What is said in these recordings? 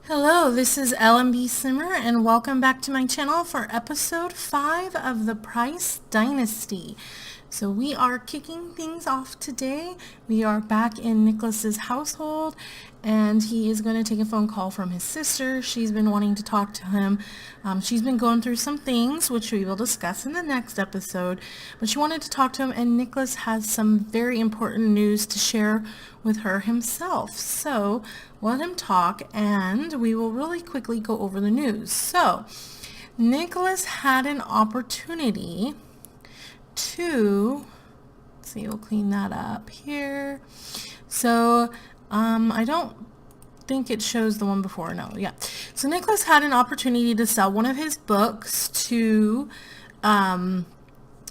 Hello, this is LMB Simmer and welcome back to my channel for episode 5 of the Price Dynasty. So we are kicking things off today. We are back in Nicholas's household and he is going to take a phone call from his sister. She's been wanting to talk to him. She's been going through some things which we will discuss in the next episode, but she wanted to talk to him and Nicholas has some very important news to share with her himself. So let him talk and we will really quickly go over the news. So Nicholas had an opportunity to, let's see, we'll clean that up here. So I don't think it shows the one before. No, yeah. So Nicholas had an opportunity to sell one of his books to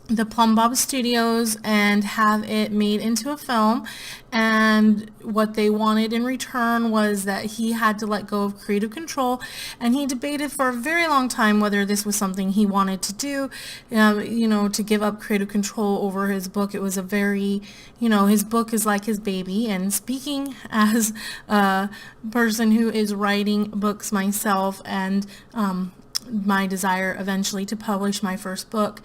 the Plum Bob Studios and have it made into a film, and what they wanted in return was that he had to let go of creative control, and he debated for a very long time whether this was something he wanted to do, to give up creative control over his book. It was a very, his book is like his baby, and speaking as a person who is writing books myself and my desire eventually to publish my first book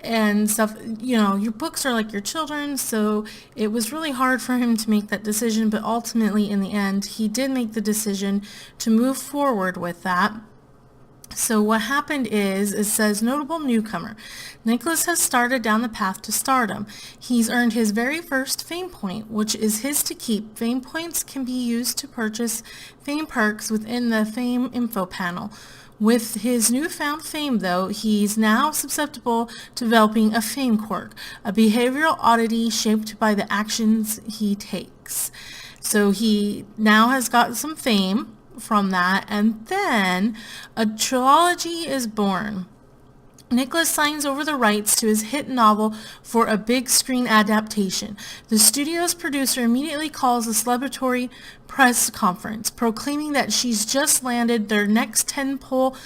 and stuff, your books are like your children, so it was really hard for him to make that decision, but ultimately in the end he did make the decision to move forward with that. So what happened is, it says, notable newcomer. Nicholas has started down the path to stardom. He's earned his very first fame point, which is his to keep. Fame points can be used to purchase fame perks within the fame info panel. With his newfound fame, though, he's now susceptible to developing a fame quirk, a behavioral oddity shaped by the actions he takes. So he now has got some fame from that, and then a trilogy is born. Nicholas signs over the rights to his hit novel for a big screen adaptation. The studio's producer immediately calls a celebratory press conference, proclaiming that she's just landed their next tentpole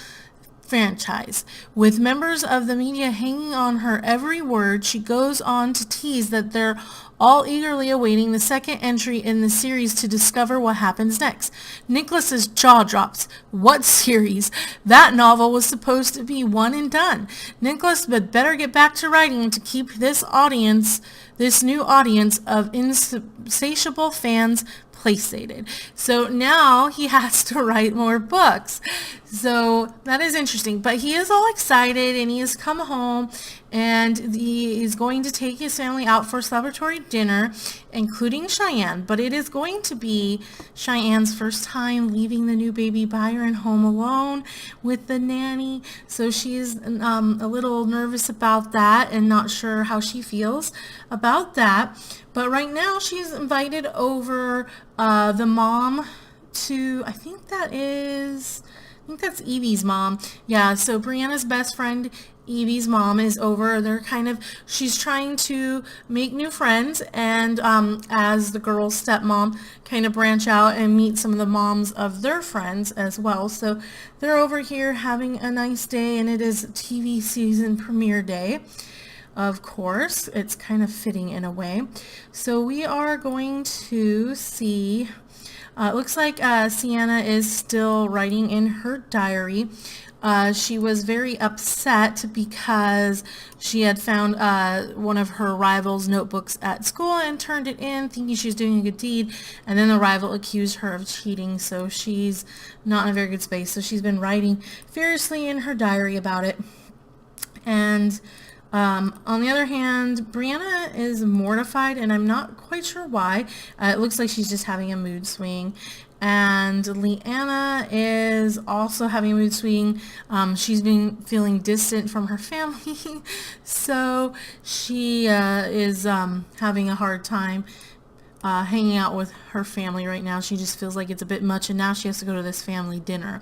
franchise. With members of the media hanging on her every word, she goes on to tease that they're all eagerly awaiting the second entry in the series to discover what happens next. Nicholas's jaw drops. What series? That novel was supposed to be one and done. Nicholas had better get back to writing to keep this new audience of insatiable fans placated. So now he has to write more books. So that is interesting. But he is all excited and he has come home and he is going to take his family out for a celebratory dinner, including Cheyenne. But it is going to be Cheyenne's first time leaving the new baby Byron home alone with the nanny. So she's a little nervous about that and not sure how she feels about that. But right now she's invited over the mom to, I think that's Evie's mom. Yeah, so Brianna's best friend, Evie's mom, is over. She's trying to make new friends, and as the girl's stepmom, kind of branch out and meet some of the moms of their friends as well. So they're over here having a nice day, and it is TV season premiere day. Of course, it's kind of fitting in a way. So we are going to see, it looks like Sienna is still writing in her diary. She was very upset because she had found one of her rival's notebooks at school and turned it in thinking she was doing a good deed, and then the rival accused her of cheating, so she's not in a very good space. So she's been writing furiously in her diary about it. And on the other hand, Brianna is mortified, and I'm not quite sure why. It looks like she's just having a mood swing. And Leanna is also having a mood swing. She's been feeling distant from her family, so she is having a hard time hanging out with her family right now. She just feels like it's a bit much, and now she has to go to this family dinner.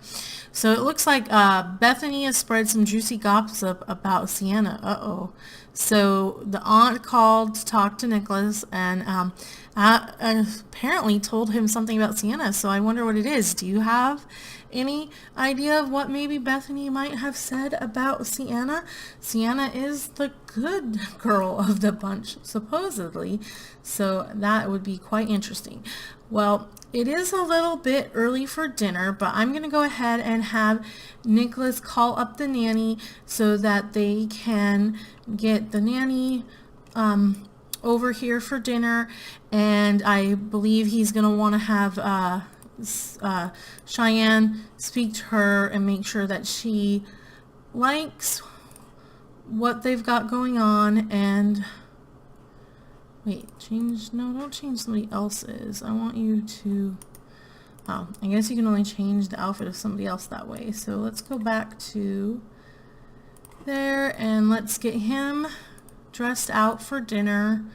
So it looks like Bethany has spread some juicy gossip about Sienna. Uh-oh. So the aunt called to talk to Nicholas and apparently told him something about Sienna. So I wonder what it is. Do you have any idea of what maybe Bethany might have said about Sienna? Sienna is the good girl of the bunch, supposedly. So that would be quite interesting. Well, it is a little bit early for dinner, but I'm going to go ahead and have Nicholas call up the nanny so that they can get the nanny over here for dinner. And I believe he's going to want to have Cheyenne speak to her and make sure that she likes what they've got going on. And wait, don't change somebody else's. I want you to, oh, I guess you can only change the outfit of somebody else that way. So let's go back to there and let's get him dressed out for dinner.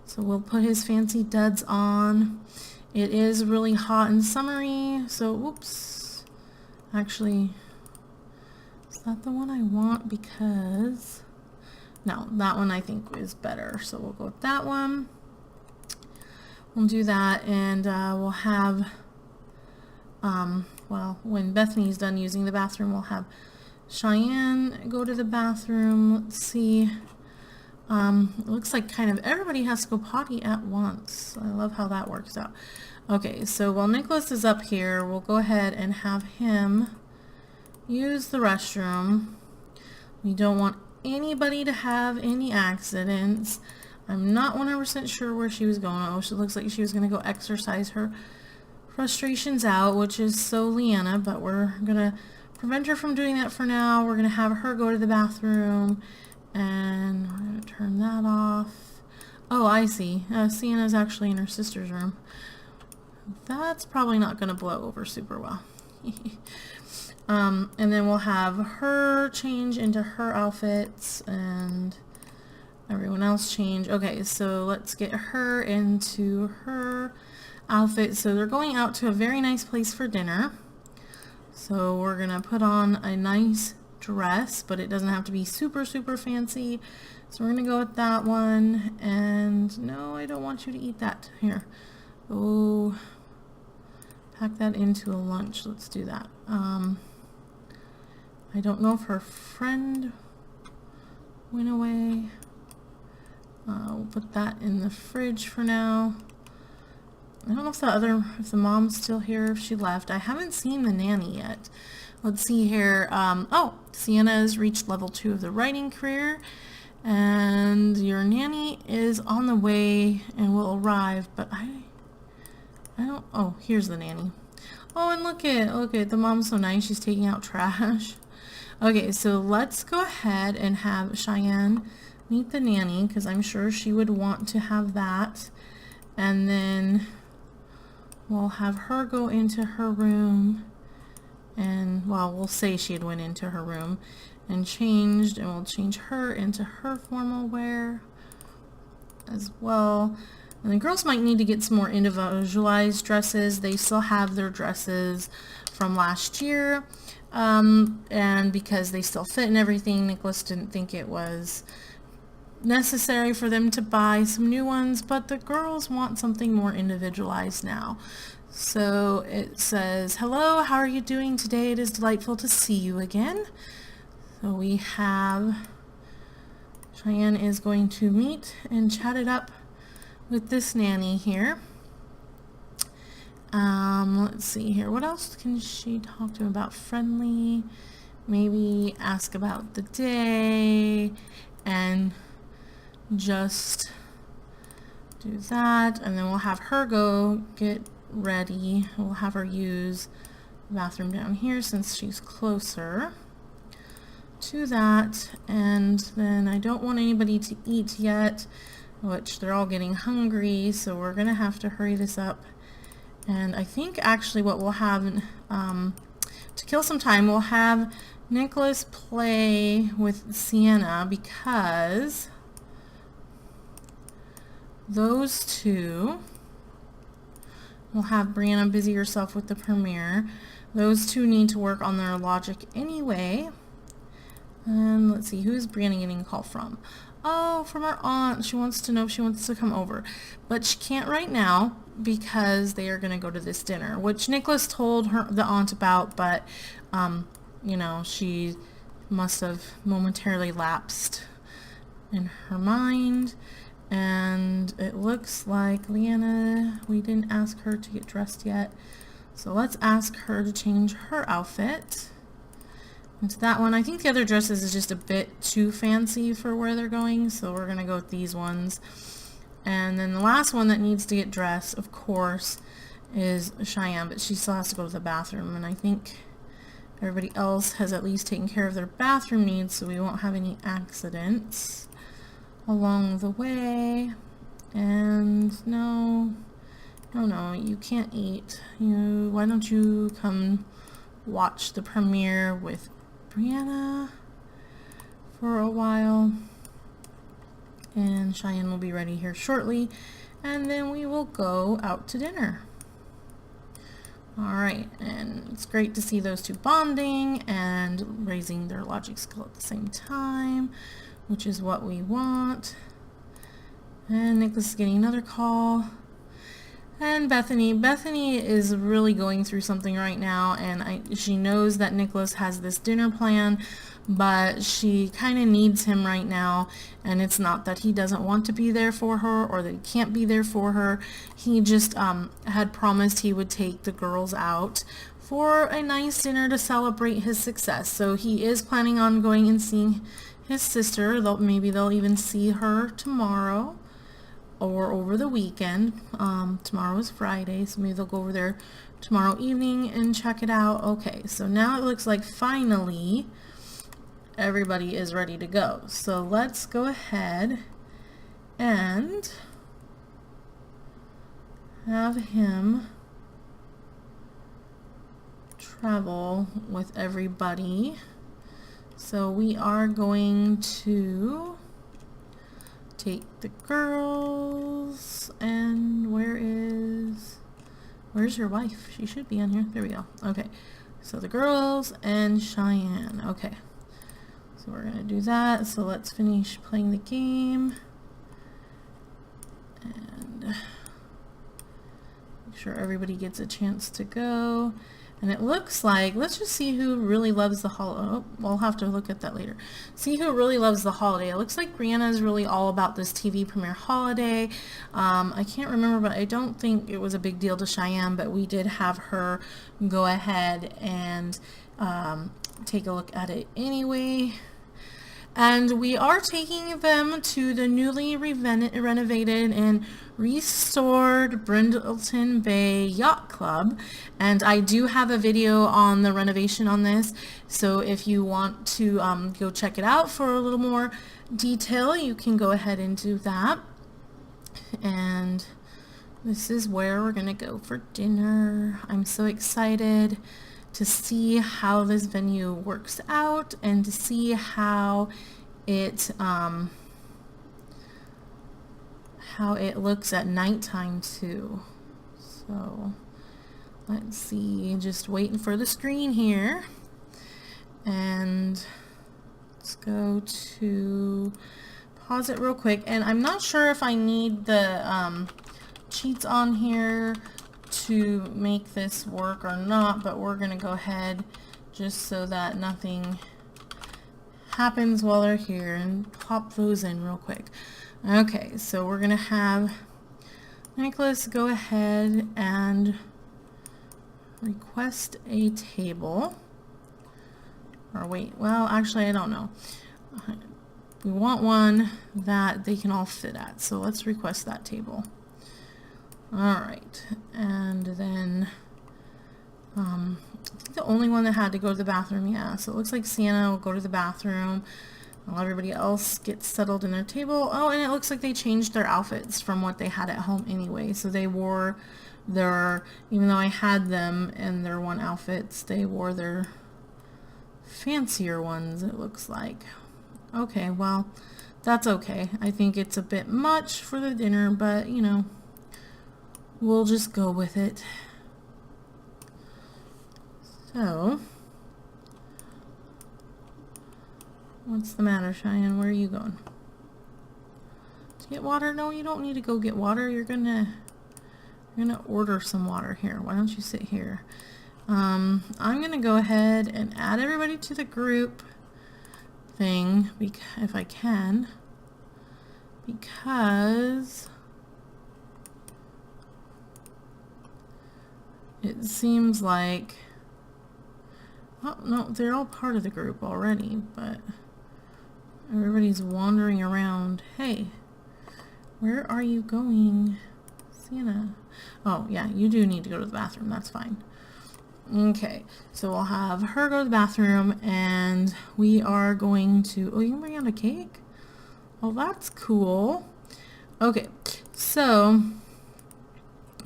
So we'll put his fancy duds on. It is really hot and summery, so whoops. Actually, is that the one I want? Because no, that one I think is better. So we'll go with that one. We'll do that, and we'll have, well, when Bethany's done using the bathroom, we'll have Cheyenne go to the bathroom. Let's see. It looks like kind of everybody has to go potty at once. I love how that works out. Okay, so while Nicholas is up here, we'll go ahead and have him use the restroom. We don't want anybody to have any accidents. I'm not 100% sure where she was going. Oh, she looks like she was going to go exercise her frustrations out, which is so Leanna, but we're going to prevent her from doing that for now. We're going to have her go to the bathroom, and we're going to turn that off. Oh, I see. Sienna's actually in her sister's room. That's probably not going to blow over super well. And then we'll have her change into her outfits and everyone else change. Okay, so let's get her into her outfit. So they're going out to a very nice place for dinner. So we're going to put on a nice dress, but it doesn't have to be super, super fancy. So we're going to go with that one. And no, I don't want you to eat that. Here. Oh, pack that into a lunch. Let's do that. I don't know if her friend went away. We'll put that in the fridge for now. I don't know if if the mom's still here, if she left. I haven't seen the nanny yet. Let's see here. Oh, Sienna's reached level 2 of the writing career, and your nanny is on the way and will arrive, but I don't, oh, here's the nanny. Oh, and look at, the mom's so nice. She's taking out trash. Okay, so let's go ahead and have Cheyenne meet the nanny, because I'm sure she would want to have that. And then we'll have her go into her room, and, well, we'll say she had went into her room and changed, and we'll change her into her formal wear as well. And the girls might need to get some more individualized dresses. They still have their dresses from last year, and because they still fit and everything, Nicholas didn't think it was necessary for them to buy some new ones, but the girls want something more individualized now. So it says, hello, how are you doing today? It is delightful to see you again. So we have, Cheyenne is going to meet and chat it up with this nanny here. Let's see here. What else can she talk to him about? Friendly, maybe ask about the day, and just do that. And then we'll have her go get ready. We'll have her use the bathroom down here since she's closer to that. And then I don't want anybody to eat yet, which they're all getting hungry, so we're gonna have to hurry this up. And I think actually what we'll have, to kill some time, we'll have Nicholas play with Sienna, because those two, we'll have Brianna busy herself with the premiere. Those two need to work on their logic anyway. And let's see, who's Brianna getting a call from? Oh, from her aunt. She wants to know if she wants to come over. But she can't right now because they are going to go to this dinner, which Nicholas told her, the aunt, about, but, you know, she must have momentarily lapsed in her mind. And it looks like Leanna, we didn't ask her to get dressed yet. So let's ask her to change her outfit into that one. I think the other dresses is just a bit too fancy for where they're going, so we're gonna go with these ones. And then the last one that needs to get dressed, of course, is Cheyenne, but she still has to go to the bathroom, and I think everybody else has at least taken care of their bathroom needs, so we won't have any accidents along the way. And no, you can't eat. Why don't you come watch the premiere with Brianna for a while? And Cheyenne will be ready here shortly, and then we will go out to dinner. Alright, and it's great to see those two bonding and raising their logic skill at the same time, which is what we want. And Nicholas is getting another call. And Bethany is really going through something right now, and she knows that Nicholas has this dinner plan, but she kind of needs him right now. And it's not that he doesn't want to be there for her or that he can't be there for her. He just had promised he would take the girls out for a nice dinner to celebrate his success. So he is planning on going and seeing his sister. Maybe they'll even see her tomorrow or over the weekend. Tomorrow is Friday, so maybe they'll go over there tomorrow evening and check it out. Okay, so now it looks like finally everybody is ready to go. So let's go ahead and have him travel with everybody. So we are going to take the girls, and where's your wife? She should be on here. There we go. Okay, so the girls and Cheyenne. Okay, so we're gonna do that. So let's finish playing the game and make sure everybody gets a chance to go. And it looks like, let's just see who really loves the holiday. Oh, we'll have to look at that later. See who really loves the holiday. It looks like Brianna is really all about this TV premiere holiday. I can't remember, but I don't think it was a big deal to Cheyenne, but we did have her go ahead and take a look at it anyway. And we are taking them to the newly renovated and restored Brindleton Bay Yacht Club. And I do have a video on the renovation on this, so if you want to go check it out for a little more detail, you can go ahead and do that. And this is where we're gonna go for dinner. I'm so excited to see how this venue works out and to see how it looks at nighttime too. So let's see, just waiting for the screen here, and let's go to pause it real quick. And I'm not sure if I need the cheats on here to make this work or not, but we're gonna go ahead just so that nothing happens while they're here and pop those in real quick. Okay, so we're gonna have Nicholas go ahead and request a table, or wait, well actually I don't know, we want one that they can all fit at, so let's request that table. Alright, and then I think the only one that had to go to the bathroom, yeah, so it looks like Sienna will go to the bathroom while everybody else gets settled in their table. Oh, and it looks like they changed their outfits from what they had at home anyway, so they wore their, even though I had them in their one outfits, they wore their fancier ones, it looks like. Okay, well, that's okay. I think it's a bit much for the dinner, but you know, we'll just go with it. So, what's the matter, Cheyenne? Where are you going? To get water? No, you don't need to go get water. You're gonna order some water here. Why don't you sit here? I'm gonna go ahead and add everybody to the group thing if I can. because it seems like, oh no, they're all part of the group already, but everybody's wandering around. Hey, where are you going, Sienna? Oh yeah, you do need to go to the bathroom, that's fine. Okay, so we'll have her go to the bathroom, and we are going to, oh, you can bring out a cake? Well, that's cool. Okay, so I'm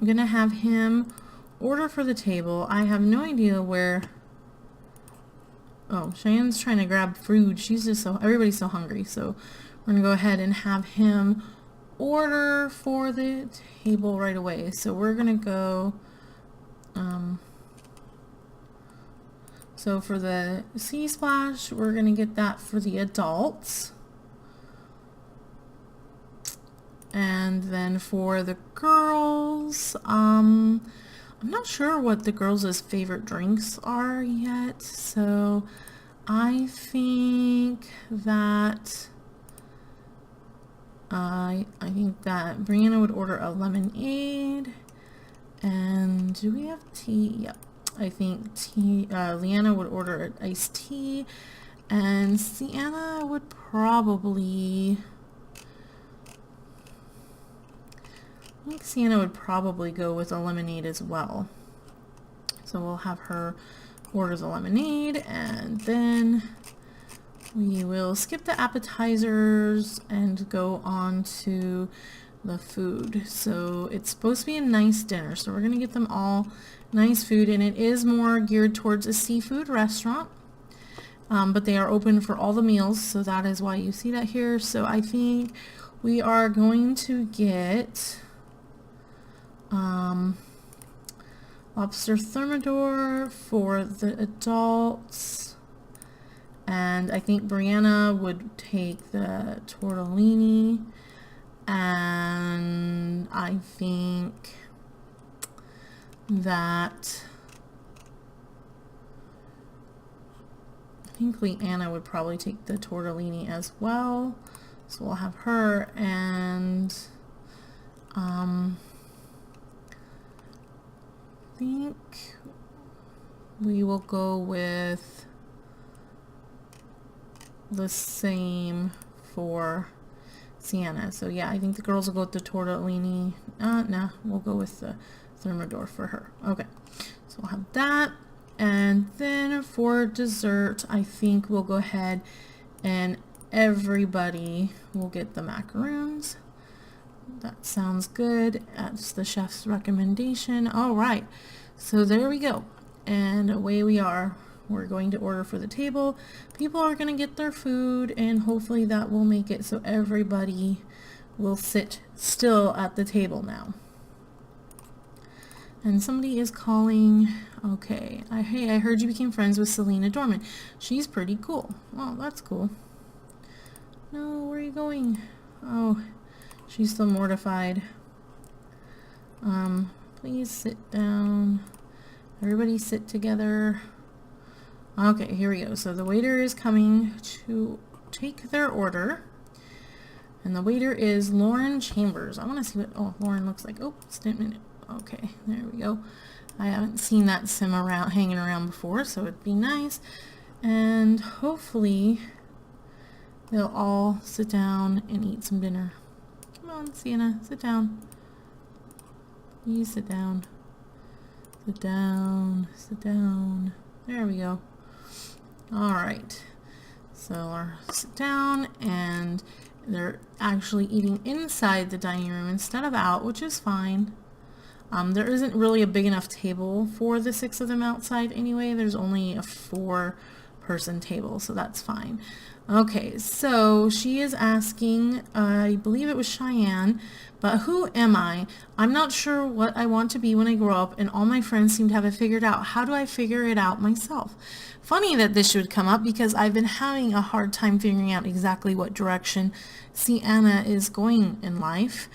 gonna have him order for the table. I have no idea where, oh, Cheyenne's trying to grab food. She's just so, everybody's so hungry, so we're gonna go ahead and have him order for the table right away. So we're gonna go, so for the Sea Splash, we're gonna get that for the adults. And then for the girls, I'm not sure what the girls' favorite drinks are yet, so I think that Brianna would order a lemonade. And do we have tea? Yep. I think Leanna would order an iced tea, and Sienna would probably, I think Sienna would probably go with a lemonade as well. So we'll have her order the lemonade, and then we will skip the appetizers and go on to the food. So it's supposed to be a nice dinner, so we're gonna get them all nice food, and it is more geared towards a seafood restaurant, but they are open for all the meals, so that is why you see that here. So I think we are going to get lobster thermidor for the adults, and I think Brianna would take the tortellini, and I think Leanna would probably take the tortellini as well, so we'll have her, and I think we will go with the same for Sienna. So yeah, I think the girls will go with the tortellini. Nah, we'll go with the thermidor for her. Okay, so we'll have that, and then for dessert, I think we'll go ahead and everybody will get the macaroons. That sounds good. That's the chef's recommendation. All right, so there we go, and away we are. We're going to order for the table. People are going to get their food, and hopefully that will make it so everybody will sit still at the table now. And somebody is calling. Okay, hey, I heard you became friends with Selena Dorman. She's pretty cool. Oh, that's cool. No, where are you going? Oh, she's still mortified. Please sit down. Everybody sit together. Okay, here we go. So the waiter is coming to take their order. And the waiter is Lauren Chambers. I want to see what, oh, Lauren looks like. Oh, just a minute. Okay, there we go. I haven't seen that sim around, hanging around before, so it'd be nice. And hopefully they'll all sit down and eat some dinner. Come on, Sienna, sit down. You sit down. Sit down, sit down. There we go. All right, so I'll sit down, and they're actually eating inside the dining room instead of out, which is fine. There isn't really a big enough table for the 6 of them outside anyway. There's only a 4-person table, so that's fine. Okay, so she is asking, I believe it was Cheyenne, but who am I? I'm not sure what I want to be when I grow up, and all my friends seem to have it figured out. How do I figure it out myself? Funny that this should come up, because I've been having a hard time figuring out exactly what direction Sienna is going in life.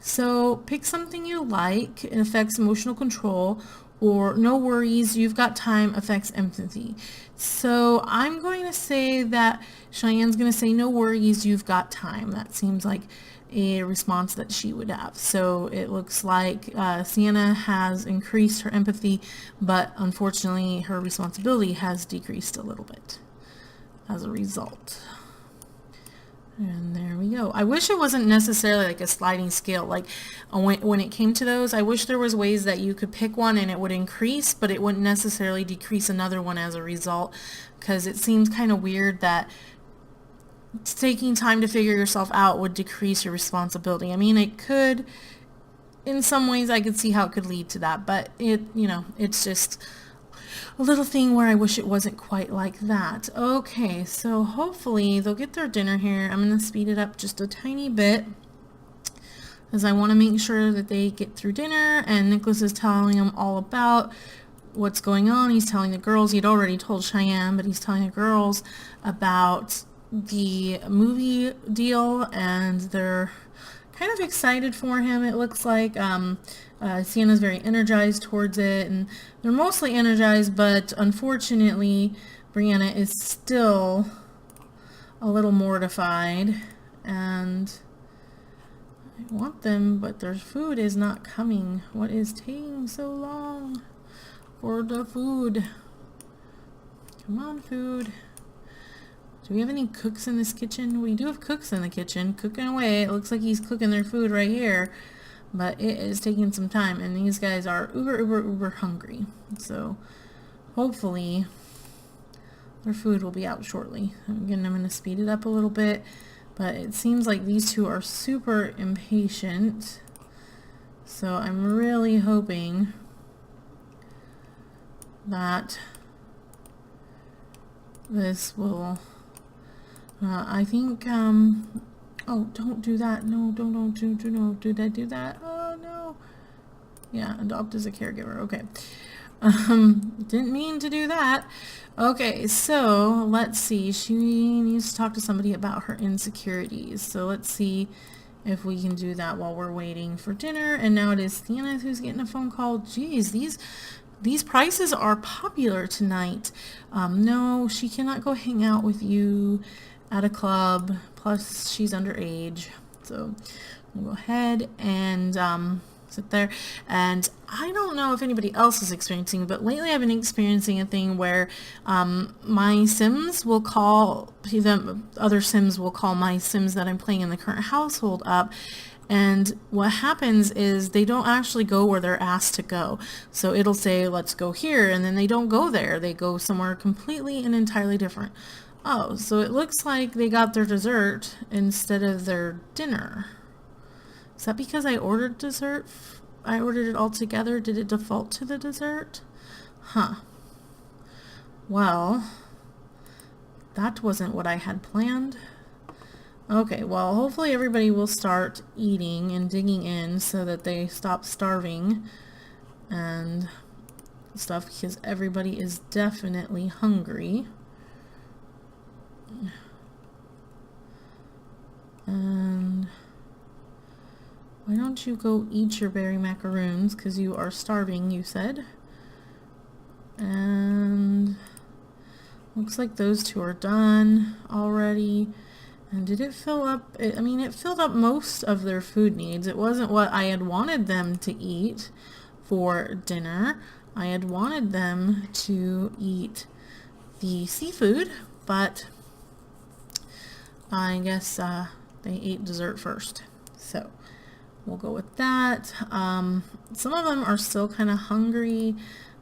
So pick something you like. It affects emotional control, or no worries, you've got time affects empathy. So I'm going to say that Cheyenne's going to say no worries, you've got time. That seems like a response that she would have. So it looks like Sienna has increased her empathy, but unfortunately her responsibility has decreased a little bit as a result. And there we go. I wish it wasn't necessarily like a sliding scale. Like when it came to those, I wish there was ways that you could pick one and it would increase, but it wouldn't necessarily decrease another one as a result, because it seems kind of weird that taking time to figure yourself out would decrease your responsibility. I mean, it could, in some ways I could see how it could lead to that, but it's just a little thing where I wish it wasn't quite like that. Okay, so hopefully they'll get their dinner here. I'm going to speed it up just a tiny bit, because I want to make sure that they get through dinner, and Nicholas is telling them all about what's going on. He's telling the girls, he'd already told Cheyenne, but he's telling the girls about the movie deal, and they're kind of excited for him, it looks like. Sienna's very energized towards it, and they're mostly energized, but unfortunately Brianna is still a little mortified, and I want them, but their food is not coming. What is taking so long for the food? Come on, food. Do we have any cooks in this kitchen? We do have cooks in the kitchen, cooking away. It looks like he's cooking their food right here, but it is taking some time, and these guys are uber hungry. So hopefully their food will be out shortly. Again, I'm going to speed it up a little bit, but it seems like these two are super impatient. So I'm really hoping that this will... I think, oh, don't do that. No, don't do that. Oh, no. Yeah, adopt as a caregiver. Okay. Didn't mean to do that. Okay, so let's see. She needs to talk to somebody about her insecurities. So let's see if we can do that while we're waiting for dinner. And now it is Sienna who's getting a phone call. Geez, these prices are popular tonight. No, she cannot go hang out with you at a club, plus she's underage. So we'll go ahead and sit there. And I don't know if anybody else is experiencing, but lately I've been experiencing a thing where my Sims will call, other Sims will call my Sims that I'm playing in the current household up, and what happens is they don't actually go where they're asked to go. So it'll say, let's go here, and then they don't go there. They go somewhere completely and entirely different. Oh, so it looks like they got their dessert instead of their dinner. Is that because I ordered dessert? I ordered it all together. Did it default to the dessert? Huh. Well, that wasn't what I had planned. Okay, well, hopefully everybody will start eating and digging in so that they stop starving and stuff, because everybody is definitely hungry. And why don't you go eat your berry macaroons, because you are starving, you said. And looks like those two are done already. And did it fill up? I mean, it filled up most of their food needs. It wasn't what I had wanted them to eat for dinner. I had wanted them to eat the seafood, but I guess they ate dessert first. So we'll go with that. Some of them are still kind of hungry,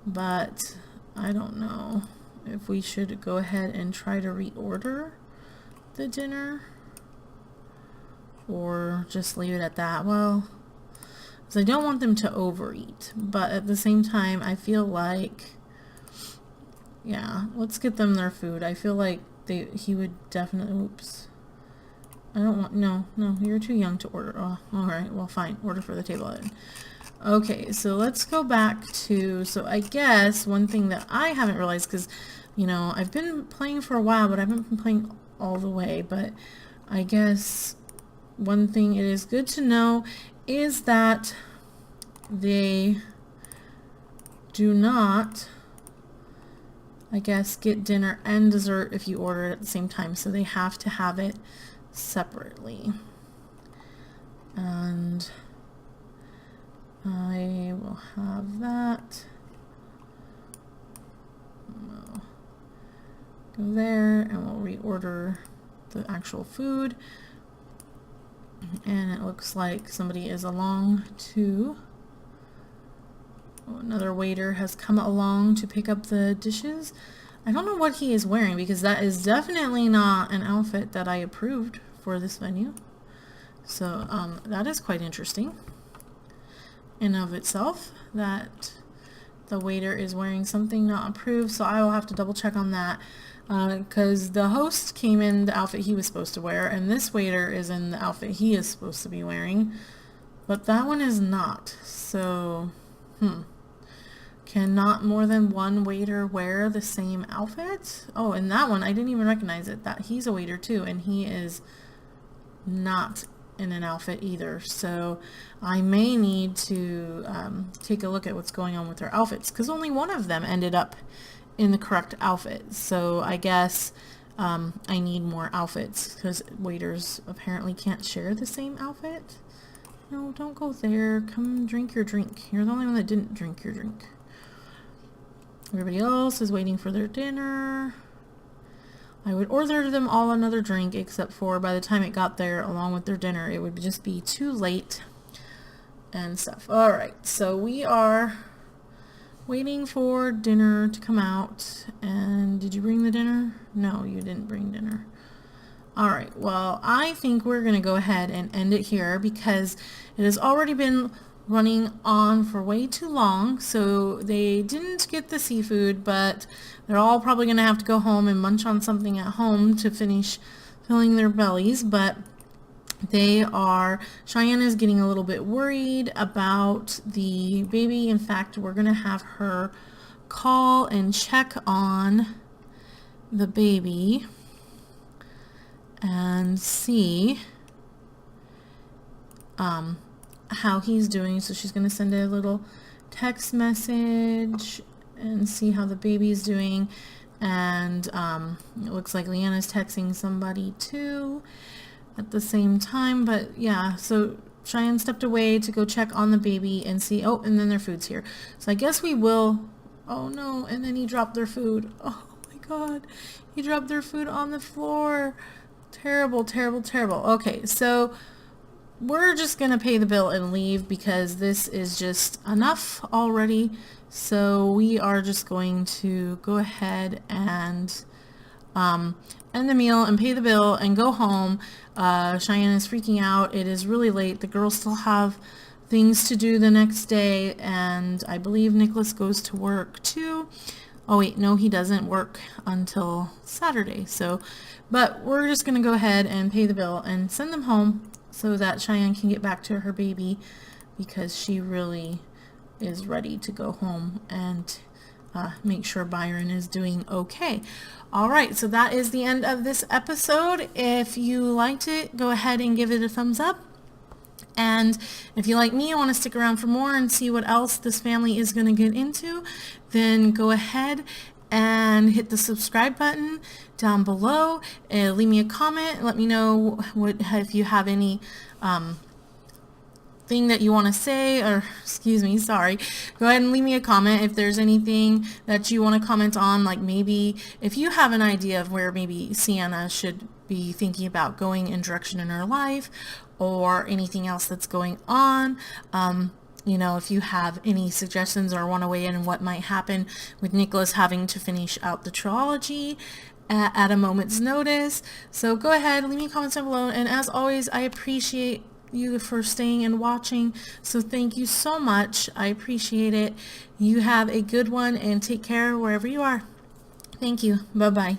but I don't know if we should go ahead and try to reorder the dinner or just leave it at that. Well, because I don't want them to overeat, but at the same time I feel like, yeah, let's get them their food. I feel like he would definitely, oops, I don't want, no, you're too young to order. Oh, all right, well, fine, order for the table then. Okay, so let's go back to, so I guess one thing that I haven't realized, because, you know, I've been playing for a while, but I haven't been playing all the way, but I guess one thing it is good to know is that they do not, I guess, get dinner and dessert if you order it at the same time, so they have to have it separately. And I will have that. We'll go there and we'll reorder the actual food. And it looks like somebody is along to, another waiter has come along to pick up the dishes. I don't know what he is wearing because that is definitely not an outfit that I approved for this venue. So that is quite interesting in of itself, that the waiter is wearing something not approved. So I will have to double check on that, because the host came in the outfit he was supposed to wear, and this waiter is in the outfit he is supposed to be wearing, but that one is not. So cannot more than one waiter wear the same outfit? Oh, and that one I didn't even recognize it, that he's a waiter too, and he is not in an outfit either. So I may need to take a look at what's going on with their outfits, because only one of them ended up in the correct outfit. So I guess I need more outfits, because waiters apparently can't share the same outfit. No, don't go there. Come drink your drink. You're the only one that didn't drink your drink. Everybody else is waiting for their dinner. I would order them all another drink, except for by the time it got there along with their dinner, it would just be too late and stuff. Alright, so we are waiting for dinner to come out. And did you bring the dinner? No, you didn't bring dinner. Alright, well, I think we're going to go ahead and end it here, because it has already been running on for way too long. So they didn't get the seafood, but they're all probably going to have to go home and munch on something at home to finish filling their bellies. But Cheyenne is getting a little bit worried about the baby. In fact, we're going to have her call and check on the baby and see how he's doing. So she's going to send a little text message and see how the baby's doing. And it looks like Leanna's texting somebody too at the same time. But yeah, so Cheyenne stepped away to go check on the baby and see. Oh, and then their food's here. So I guess we will. Oh no, and then he dropped their food. Oh my god, he dropped their food on the floor. Terrible, terrible, terrible. Okay, so we're just gonna pay the bill and leave, because this is just enough already. So we are just going to go ahead and end the meal and pay the bill and go home. Cheyenne is freaking out. It is really late. The girls still have things to do the next day, and I believe Nicholas goes to work too. Oh wait, no, he doesn't work until Saturday. So, but we're just gonna go ahead and pay the bill and send them home, so that Cheyenne can get back to her baby, because she really is ready to go home and make sure Byron is doing okay. Alright, so that is the end of this episode. If you liked it, go ahead and give it a thumbs up. And if you like me and want to stick around for more and see what else this family is going to get into, then go ahead and hit the subscribe button down below. Leave me a comment. Let me know if you have any thing that you want to say, or excuse me, sorry. Go ahead and leave me a comment if there's anything that you want to comment on. Like maybe if you have an idea of where maybe Sienna should be thinking about going in direction in her life, or anything else that's going on. You know, if you have any suggestions or want to weigh in on what might happen with Nicholas having to finish out the trilogy at a moment's notice. So go ahead, leave me a comment down below. And as always, I appreciate you for staying and watching. So thank you so much. I appreciate it. You have a good one and take care wherever you are. Thank you. Bye-bye.